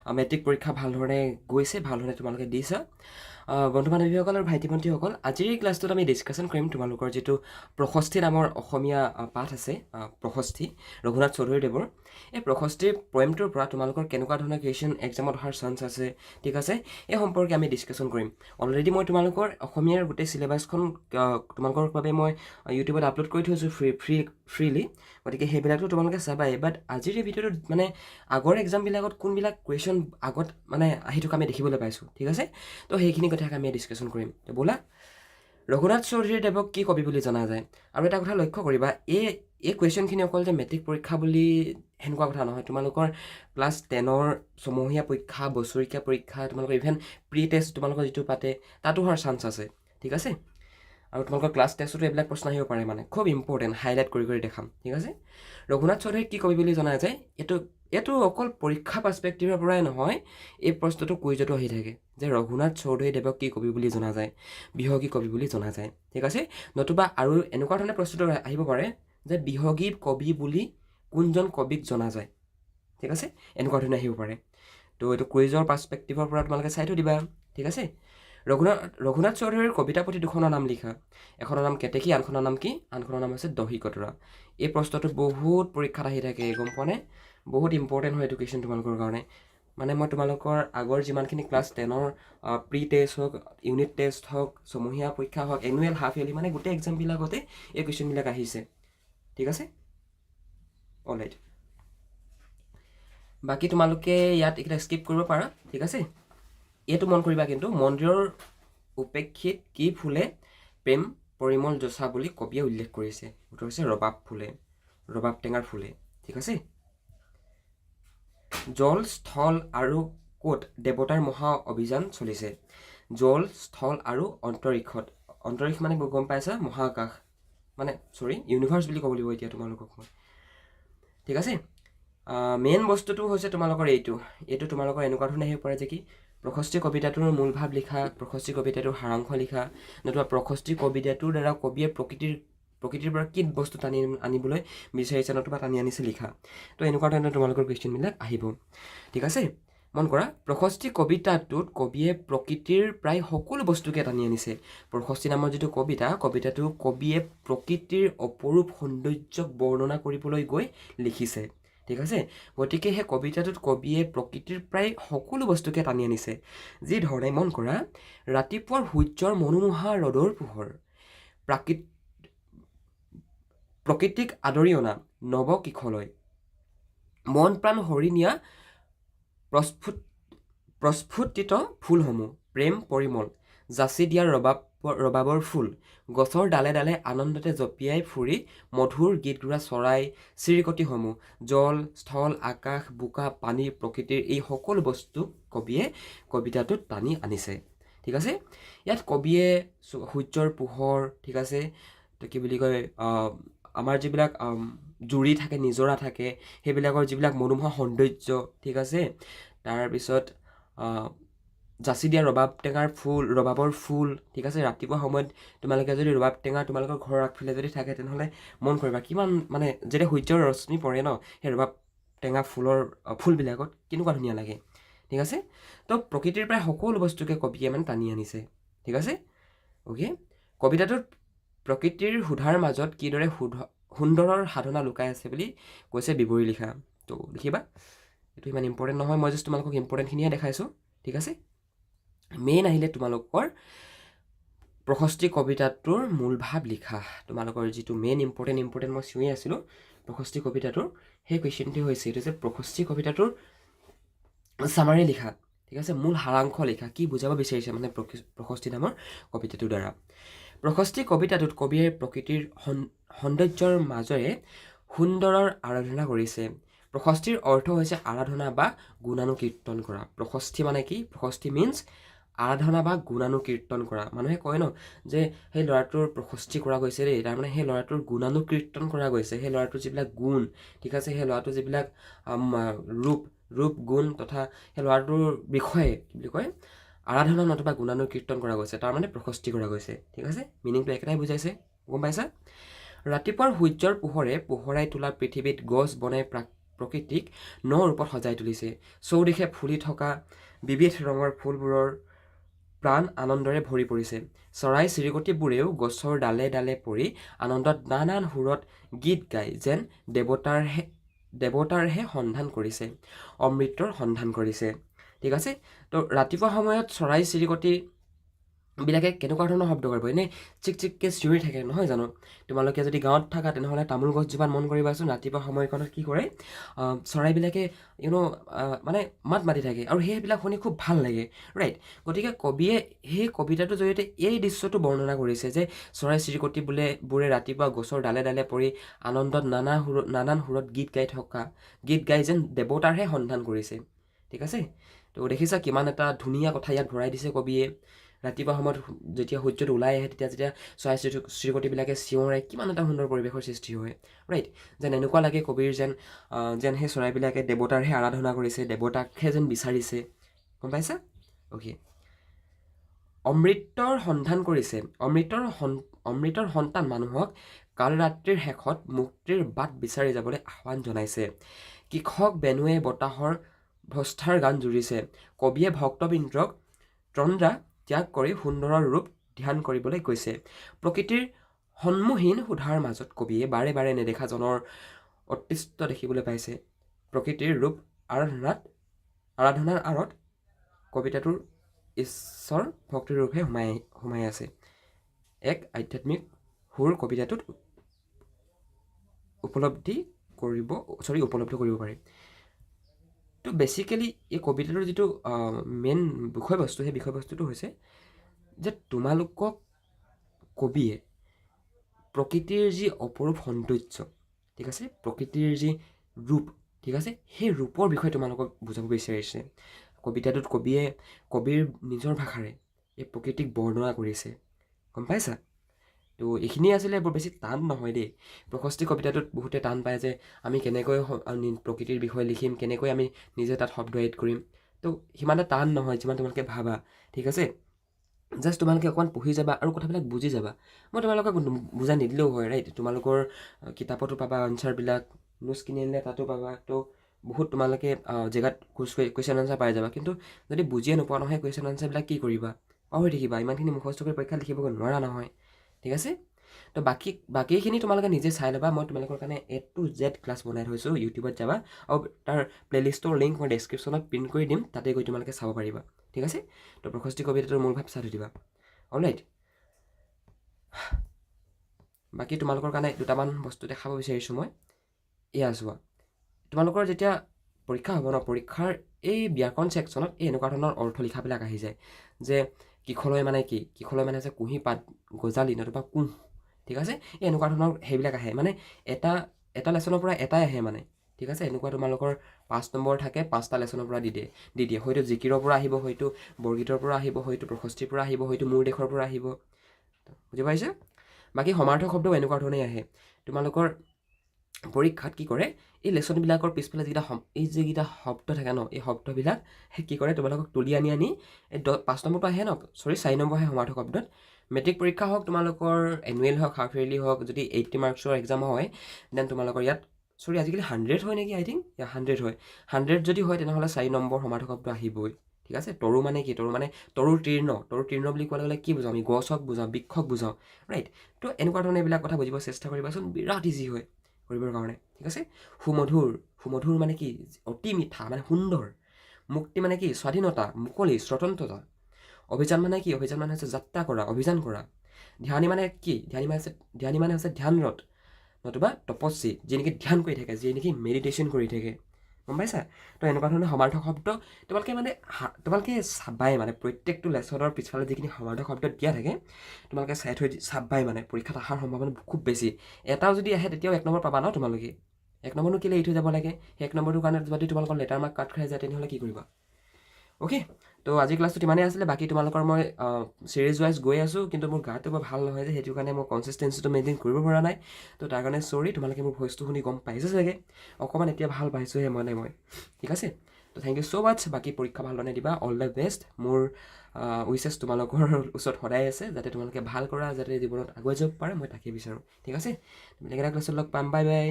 Matric পৰীক্ষা ভালধৰণে গৈছে, ভালধৰণে তোমালোকে দিছা। বন্ধু বান্ধৱীসকল আৰু ভাইটি ভণ্টিসকল, আজিৰ এই ক্লাছটোত আমি ডিছকাশ্যন কৰিম তোমালোকৰ যিটো প্ৰশস্তি নামৰ অসমীয়া পাঠ আছে, প্ৰশস্তি ৰঘুনাথ চৌধুৰীদেৱৰ। এই প্ৰশস্তিৰ পয়েমটোৰ পৰা তোমালোকৰ কেনেকুৱা ধৰণৰ কুৱেশ্যন এক্সামত অহাৰ চান্স আছে, ঠিক আছে, এই সম্পৰ্কে আমি ডিছকাশ্যন কৰিম। অলৰেডি মই তোমালোকৰ অসমীয়াৰ গোটেই চিলেবাছখন তোমালোকৰ বাবে মই ইউটিউবত আপলোড কৰি থৈছোঁ ফ্ৰীলি, গতিকে সেইবিলাকতো তোমালোকে চাবাই। বাট আজিৰ এই ভিডিঅ'টোত মানে আগৰ এক্সামবিলাকত কোনবিলাক কুৱেশ্যন আগত মানে আহি থকা আমি দেখিবলৈ পাইছোঁ, ঠিক আছে। তো সেইখিনি কথাকে আমি ডিছকাশ্যন কৰিম। তো ব'লা, ৰঘুনাথ চৌধুৰীদেৱক কি কবি বুলি জনা যায়? আৰু এটা কথা লক্ষ্য কৰিবা, এই কুৱেশ্যনখিনি অকল যে মেট্ৰিক পৰীক্ষা বুলি সেনেকুৱা কথা নহয়। তোমালোকৰ ক্লাছ 10ৰ ছমহীয়া পৰীক্ষা, বছৰেকীয়া পৰীক্ষা, তোমালোকৰ ইভেন প্ৰি টেষ্ট তোমালোকৰ যিটো পাতে তাতো হোৱাৰ চান্স আছে, ঠিক আছে। আৰু তোমালোকৰ ক্লাছ টেষ্টতো এইবিলাক প্ৰশ্ন আহিব পাৰে, মানে খুব ইম্পৰ্টেণ্ট, হাইলাইট কৰি দেখাম, ঠিক আছে। ৰঘুনাথ চৌধুৰীক কি কবি বুলি জনা যায়? এইটো অকল পৰীক্ষা পাৰ্চপেক্টিভৰ পৰাই নহয়, এই প্ৰশ্নটো কুইজতো আহি থাকে যে ৰঘুনাথ চৌধুৰীদেৱক কি কবি বুলি জনা যায়, বিহগী কবি বুলি জনা যায়, ঠিক আছে। নতুবা আৰু এনেকুৱা ধৰণে প্ৰশ্নটো আহিব পাৰে যে বিহগী কবি বুলি কোনজন কবিক জনা যায়, ঠিক আছে, এনেকুৱা ধৰণে আহিব পাৰে। তো এইটো কুইজৰ পাৰ্চপেক্টিভৰ পৰা তোমালোকে চাই থৈ দিবা, ঠিক আছে। ৰঘুনাথ চৌধুৰীৰ কবিতা পুথি দুখনৰ নাম লিখা। এখনৰ নাম কেতেকী, আনখনৰ নাম কি? আনখনৰ নাম হৈছে দহি কতৰা। এই প্ৰশ্নটো বহুত পৰীক্ষাত আহি থাকে, গম পোৱা নে? বহুত ইম্পৰ্টেণ্ট হয় এডুকেশ্যন তোমালোকৰ কাৰণে। মানে মই তোমালোকৰ আগৰ যিমানখিনি ক্লাছ 10ৰ প্ৰি টেষ্ট হওক, ইউনিট টেষ্ট হওক, ছমহীয়া পৰীক্ষা হওক, এনুৱেল, হাফ ইয়াৰলি, মানে গোটেই এক্সামবিলাকতে এই কুৱেশ্যনবিলাক আহিছে, ঠিক আছে। অলৰাইট, বাকী তোমালোকে ইয়াত এইকেইটা স্কিপ কৰিব পাৰা, ঠিক আছে। এইটো মন কৰিবা কিন্তু, মন্দিৰৰ উপেক্ষিত কি ফুলে প্ৰেম পৰিমল যচা বুলি কবিয়ে উল্লেখ কৰিছে? উত্তৰ হৈছে ৰবাব ফুলে, ৰবাব টেঙাৰ ফুলে, ঠিক আছে। জল, স্থল আৰু ক'ত দেৱতাৰ মহা অভিযান চলিছে? জল, স্থল আৰু অন্তৰীক্ষত। অন্তৰীক্ষ মানে গম পাইছা, মহাকাশ, মানে ইউনিভাৰ্চ বুলি ক'ব লাগিব এতিয়া তোমালোকক মই, ঠিক আছে। মেইন বস্তুটো হৈছে তোমালোকৰ এইটো তোমালোকৰ এনেকুৱা ধৰণে আহিব পাৰে যে কি, প্ৰশস্তি কবিতাটোৰ মূল ভাৱ লিখা, প্ৰশস্তি কবিতাটোৰ সাৰাংশ লিখা, নতুবা প্ৰশস্তি কবিতাটোৰ দ্বাৰা কবিয়ে প্ৰকৃতিৰ পৰা কি বস্তু টানি আনিবলৈ বিচাৰিছে, নতুবা টানি আনিছে লিখা। তো এনেকুৱা ধৰণৰ তোমালোকৰ কুৱেশ্যনবিলাক আহিব, ঠিক আছে। মন কৰা, প্ৰশস্তি কবিতাটোত কবিয়ে প্ৰকৃতিৰ প্ৰায় সকলো বস্তুকে টানি আনিছে। প্ৰশস্তি নামৰ যিটো কবিতাটো কবিয়ে প্ৰকৃতিৰ অপৰূপ সৌন্দৰ্যক বৰ্ণনা কৰিবলৈ গৈ লিখিছে, ঠিক আছে। গতিকে সেই কবিতাটোত কবিয়ে প্ৰকৃতিৰ প্ৰায় সকলো বস্তুকে টানি আনিছে। যি ধৰণে, মন কৰা, ৰাতিপুৱাৰ সূৰ্যৰ মনোমোহা ৰ'দৰ পোহৰ, প্ৰকৃতিক আদৰি অনা নৱ কিশলয়, মন প্ৰাণ হৰি নিয়া প্ৰস্ফুটিত ফুলসমূহ, প্ৰেম পৰিমল যাচি দিয়া ৰবাবৰ ফুল, গছৰ ডালে ডালে আনন্দতে জঁপিয়াই ফুৰি মধুৰ গীত গোৱা চৰাই চিৰিকটিসমূহ, জল, স্থল, আকাশ, বোকা, পানী, প্ৰকৃতিৰ এই সকলো বস্তু কবিয়ে কবিতাটোত টানি আনিছে, ঠিক আছে। ইয়াত কবিয়ে সূৰ্যৰ পোহৰ, ঠিক আছে, তো কি বুলি কয়, আমাৰ যিবিলাক জুৰি থাকে, নিজৰা থাকে, সেইবিলাকৰ যিবিলাক মনোমোহা সৌন্দৰ্য, ঠিক আছে। তাৰপিছত যাচি দিয়া ৰবাবৰ ফুল, ঠিক আছে। ৰাতিপুৱা সময়ত তোমালোকে যদি ৰবাব টেঙা তোমালোকৰ ঘৰৰ আগফালে যদি থাকে, তেনেহ'লে মন কৰিবা কিমান, মানে যেতিয়া সূৰ্যৰ ৰশ্মি পৰে ন, সেই ৰবাব টেঙা ফুলবিলাকত কেনেকুৱা ধুনীয়া লাগে, ঠিক আছে। তো প্ৰকৃতিৰ প্ৰায় সকলো বস্তুকে কবিয়ে মানে টানি আনিছে, ঠিক আছে, অ'কে। কবিতাটোত প্ৰকৃতিৰ সুধাৰ মাজত কিদৰে সুন্দৰৰ সাধনা লুকাই আছে বুলি কৈছে বিৱৰি লিখা। তো লিখিবা, এইটো ইমান ইম্পৰ্টেণ্ট নহয়, মই জাষ্ট তোমালোকক ইম্পৰ্টেণ্টখিনিহে দেখাইছোঁ, ঠিক আছে। মেইন আহিলে তোমালোকৰ প্ৰশস্তি কবিতাটোৰ মূল ভাৱ লিখা। তোমালোকৰ যিটো মেইন ইম্পৰ্টেণ্ট মই চিঞৰি আছিলোঁ প্ৰশস্তি কবিতাটোৰ, সেই কুৱেশ্যনটো হৈছে এইটো যে প্ৰশস্তি কবিতাটোৰ চামাৰি লিখা, ঠিক আছে, মূল সাৰাংশ লিখা, কি বুজাব বিচাৰিছে মানে প্ৰশস্তি নামৰ কবিতাটোৰ দ্বাৰা। প্ৰশস্তি কবিতাটোত কবিয়ে প্ৰকৃতিৰ সৌন্দৰ্যৰ মাজেৰে সুন্দৰৰ আৰাধনা কৰিছে। প্ৰশস্তিৰ অৰ্থ হৈছে আৰাধনা বা গুণানুকীৰ্তন কৰা। প্ৰশস্তি মানে কি? প্ৰশস্তি মিনছ আৰাধনা বা গুণানুকীৰ্তন কৰা। মানুহে কয় ন যে সেই ল'ৰাটোৰ প্ৰশস্তি কৰা গৈছে দেই, তাৰমানে সেই ল'ৰাটোৰ গুণানুকীৰ্তন কৰা গৈছে, সেই ল'ৰাটোৰ যিবিলাক গুণ, ঠিক আছে, সেই ল'ৰাটোৰ যিবিলাক ৰূপ গুণ তথা সেই ল'ৰাটোৰ বিষয়ে কি বুলি কয়, আৰাধনা নতুবা গুণানুকীৰ্তন কৰা গৈছে, তাৰমানে প্ৰশস্তি কৰা গৈছে, ঠিক আছে। মিনিংটো একেটাই বুজাইছে, গম পাইছা। ৰাতিপুৱাৰ সূৰ্যৰ পোহৰে পোহৰাই তোলা পৃথিৱীত গছ বনাই প্ৰকৃতিক ন ৰূপত সজাই তুলিছে। চৌদিশে ফুলি থকা বিবিধ ৰঙৰ ফুলবোৰৰ প্ৰাণ আনন্দৰে ভৰি পৰিছে। চৰাই চিৰিকটিবোৰেও গছৰ ডালে ডালে পৰি আনন্দত নানান সুৰত গীত গায়, যেন দেৱতাৰহে সন্ধান কৰিছে, অমৃতৰ সন্ধান কৰিছে। ঠিক আছে? তো ৰাতিপুৱা সময়ত চৰাই চিৰিকটি বিলাকে কেনেকুৱা ধৰণৰ শব্দ কৰিব? এনেই চিক চিককৈ চিঞৰি থাকে, নহয় জানো? তোমালোকে যদি গাঁৱত থাকা তেনেহ'লে তামোল গছজোপাত মন কৰিবাচোন, ৰাতিপুৱা সময়কণত কি কৰে, চৰাইবিলাকে মানে মাত মাতি থাকে আৰু সেইবিলাক শুনি খুব ভাল লাগে, ৰাইট? গতিকে কবিয়ে সেই কবিতাটোৰ জৰিয়তে এই দৃশ্যটো বৰ্ণনা কৰিছে যে চৰাই চিৰিকটিবোৰে ৰাতিপুৱা গছৰ ডালে ডালে পৰি আনন্দত নানান সুৰত গীত গাই যেন দেৱতাৰহে সন্ধান কৰিছে। ঠিক আছে? তো দেখিছা কিমান এটা ধুনীয়া কথা ইয়াত ভৰাই দিছে কবিয়ে। ৰাতিপুৱা সময়ত যেতিয়া সূৰ্যটো ওলাই আহে তেতিয়া চৰাই চিৰিকটিবিলাকে চিঞৰাই কিমান এটা সুন্দৰ পৰিৱেশৰ সৃষ্টি হয়, ৰাইট? যেন এনেকুৱা লাগে কবিৰ যেন সেই চৰাইবিলাকে দেৱতাৰহে আৰাধনা কৰিছে, দেৱতাকহে যেন বিচাৰিছে। গম পাইছা? অ'কে। অমৃতৰ সন্ধান কৰিছে। অমৃতৰ সন্তান মানুহক কালৰাত্ৰিৰ শেষত মুক্তিৰ বাট বিচাৰি যাবলৈ আহ্বান জনাইছে। কৃষক বেনুৱে বতাহৰ ভস্তাৰ গান জুৰিছে। কবিয়ে ভক্তবৃন্দক তন্দ্ৰা ত্যাগ কৰি সুন্দৰৰ ৰূপ ধ্যান কৰিবলৈ কৈছে। প্ৰকৃতিৰ সন্মুখীন সোধাৰ মাজত কবিয়ে বাৰে বাৰে নেদেখা জনৰ অস্তিত্ব দেখিবলৈ পাইছে। প্ৰকৃতিৰ ৰূপ আৰাধনাৰ আঁৰত কবিতাটোৰ ঈশ্বৰ ভক্তিৰ ৰূপহে সোমাই আছে। এক আধ্যাত্মিক সুৰ কবিতাটোত উপলব্ধ কৰিব পাৰি। তো বেচিকেলি এই কবিতাটোৰ যিটো মেইন বিষয়বস্তু, সেই বিষয়বস্তুটো হৈছে যে তোমালোকক কবিয়ে প্ৰকৃতিৰ যি অপৰূপ সৌন্দৰ্য, ঠিক আছে, প্ৰকৃতিৰ যি ৰূপ, ঠিক আছে, সেই ৰূপৰ বিষয়ে তোমালোকক বুজাব বিচাৰিছে। কবিতাটোত কবিৰ নিজৰ ভাষাৰে এই প্ৰকৃতিক বৰ্ণনা কৰিছে। গম পাইছা? তো এইখিনি আছিলে, বৰ বেছি টান নহয় দেই। প্ৰশস্তি কবিতাটোত বহুতে টান পায় যে আমি কেনেকৈ প্ৰকৃতিৰ বিষয়ে লিখিম, কেনেকৈ আমি নিজে তাত শব্দ এড কৰিম। তো সিমান এটা টান নহয় যিমান তোমালোকে ভাবা, ঠিক আছে? জাষ্ট তোমালোকে অকণমান পঢ়ি যাবা আৰু কথাবিলাক বুজি যাবা। মই তোমালোকক বুজাই নিদিলেও হয়, ৰাইট? তোমালোকৰ কিতাপতো পাবা আনচাৰবিলাক, নোটছ কিনি আনিলে তাতো পাবা। তো বহুত তোমালোকে জেগাত কুৱেশ্যন আনচাৰ পাই যাবা। কিন্তু যদি বুজিয়ে নোপোৱা নহয় কুৱেশ্যন আনচাৰবিলাক কি কৰিবা? পাহৰি থাকিবা। ইমানখিনি মুখস্থ কৰি পৰীক্ষাত লিখিব নোৱাৰা নহয়, ঠিক আছে? তো বাকীখিনি তোমালোকে নিজে চাই ল'বা। মই তোমালোকৰ কাৰণে A to Z ক্লাছ বনাই থৈছোঁ, ইউটিউবত যাবা আৰু তাৰ প্লে'লিষ্টৰ লিংক মই ডেছক্ৰিপশ্যনত পিন কৰি দিম, তাতে গৈ তোমালোকে চাব পাৰিবা, ঠিক আছে? তো প্ৰশস্তি কবিতাটোৰ মূল ভাৱ চাই থৈ দিবা, অলৰাইট? বাকী তোমালোকৰ কাৰণে দুটামান বস্তু দেখাব বিচাৰিছোঁ মই। এয়া চোৱা, তোমালোকৰ যেতিয়া পৰীক্ষা হ'ব ন, পৰীক্ষাৰ এই ব্যাকৰণ ছেকশ্যনত এই এনেকুৱা ধৰণৰ অৰ্থ লিখাবিলাক আহি যায় যে কিখলৈ মানে কি? কিখলৈ মানে হৈছে কুঁহি পাত, গজালি নতুবা কুঁহ, ঠিক আছে? এই এনেকুৱা ধৰণৰ সেইবিলাক আহে, মানে এটা লেচনৰ পৰা এটাই আহে মানে, ঠিক আছে? এনেকুৱা তোমালোকৰ 5 নম্বৰ থাকে, 5টা লেচনৰ পৰা দি দিয়ে। হয়তো জিকিৰৰ পৰা আহিব, হয়তো বৰগীতৰ পৰা আহিব, হয়তো প্ৰশস্তিৰ পৰা আহিব, হয়তো মোৰ দেশৰ পৰা আহিব। বুজি পাইছে? বাকী সমাৰ্থক শব্দও এনেকুৱা ধৰণেই আহে। তোমালোকৰ পৰীক্ষাত কি কৰে, এই লেচনবিলাকৰ পিছফালে যিকেইটা শব্দ থাকে ন, এই শব্দবিলাক কি কৰে, তোমালোকক তুলি আনি এই 5 নম্বৰটো আহে ন, 4 নম্বৰ আহে সমাৰ্থক শব্দত। মেট্ৰিক পৰীক্ষা হওক, তোমালোকৰ এনুৱেল হওক, হাফ ইয়াৰলি হওক, যদি 80 মাৰ্কছৰ এক্সাম হয়, দেন তোমালোকৰ ইয়াত আজিকালি 100 হয় নেকি, আই থিংক 100 হয়। 100 যদি হয় তেনেহ'লে 4 নম্বৰ সমাৰ্থক শব্দ আহিবই, ঠিক আছে? তৰু মানে কি? তৰু মানে তৰুৰ তীৰ্ণ বুলি কোৱা গ'লে কি বুজাওঁ আমি? গছক বুজাওঁ, বৃক্ষক বুজাওঁ, ৰাইট? তো এনেকুৱা ধৰণে এইবিলাক কথা বুজিব চেষ্টা কৰিবাচোন, বিৰাট ইজি হয় কৰিবৰ কাৰণে, ঠিক আছে? সুমধুৰ মানে কি? অতি মিঠা মানে সুন্দৰ। মুক্তি মানে কি? স্বাধীনতা, মুকলি, স্বতন্ত্ৰতা। অভিযান মানে কি? অভিযান মানে হৈছে যাত্ৰা কৰা, অভিযান কৰা। ধ্যানী মানে কি? ধ্যানী মানে হৈছে ধ্যানৰত, নতুবা তপস্বী, যি নেকি ধ্যান কৰি থাকে, যি নেকি মেডিটেশ্যন কৰি থাকে। গম পাইছা? তো এনেকুৱা ধৰণৰ সমাৰ্থক শব্দ তোমালোকে চাবাই, মানে প্ৰত্যেকটো লেচনৰ পিছফালে যিখিনি সমাৰ্থক শব্দ দিয়া থাকে তোমালোকে চাবাই, মানে পৰীক্ষাত অহাৰ সম্ভাৱনা খুব বেছি। এটাও যদি আহে তেতিয়াও 1 নম্বৰ পাবা ন তোমালোকে। 1 নম্বৰনো কেলৈ এৰি থৈ যাব লাগে? 1 নম্বৰটোৰ কাৰণে যদি তোমালোকৰ লেটাৰ মাৰ্ক কাট খাই যায় তেনেহ'লে কি কৰিবা? অ'কে, তো আজি ক্লাছটো ইমানেই আছিলে। বাকী তোমালোকৰ মই ছিৰিজ ৱাইজ গৈ আছোঁ, কিন্তু মোৰ গাটো বৰ ভাল নহয় যে, সেইটো কাৰণে মই কনচিষ্টেঞ্চিটো মেইনটেইন কৰিব পৰা নাই। তো তাৰ কাৰণে চৰি। তোমালোকে মোৰ ভইচটো শুনি গম পাইছে চাগে, অকণমান এতিয়া ভাল পাইছোঁহে মই, ঠিক আছে? তো থেংক ইউ ছ' মাছ। বাকী পৰীক্ষা ভালদৰে দিবা, অল দ্য বেষ্ট। মোৰ উইচেছ তোমালোকৰ ওচৰত সদায় আছে, যাতে তোমালোকে ভাল কৰা, যাতে জীৱনত আগুৱাই যাব পাৰা, মই তাকেই বিচাৰোঁ, ঠিক আছে? বেলেগ এটা ক্লাছত লগ পাম, বাই বাই।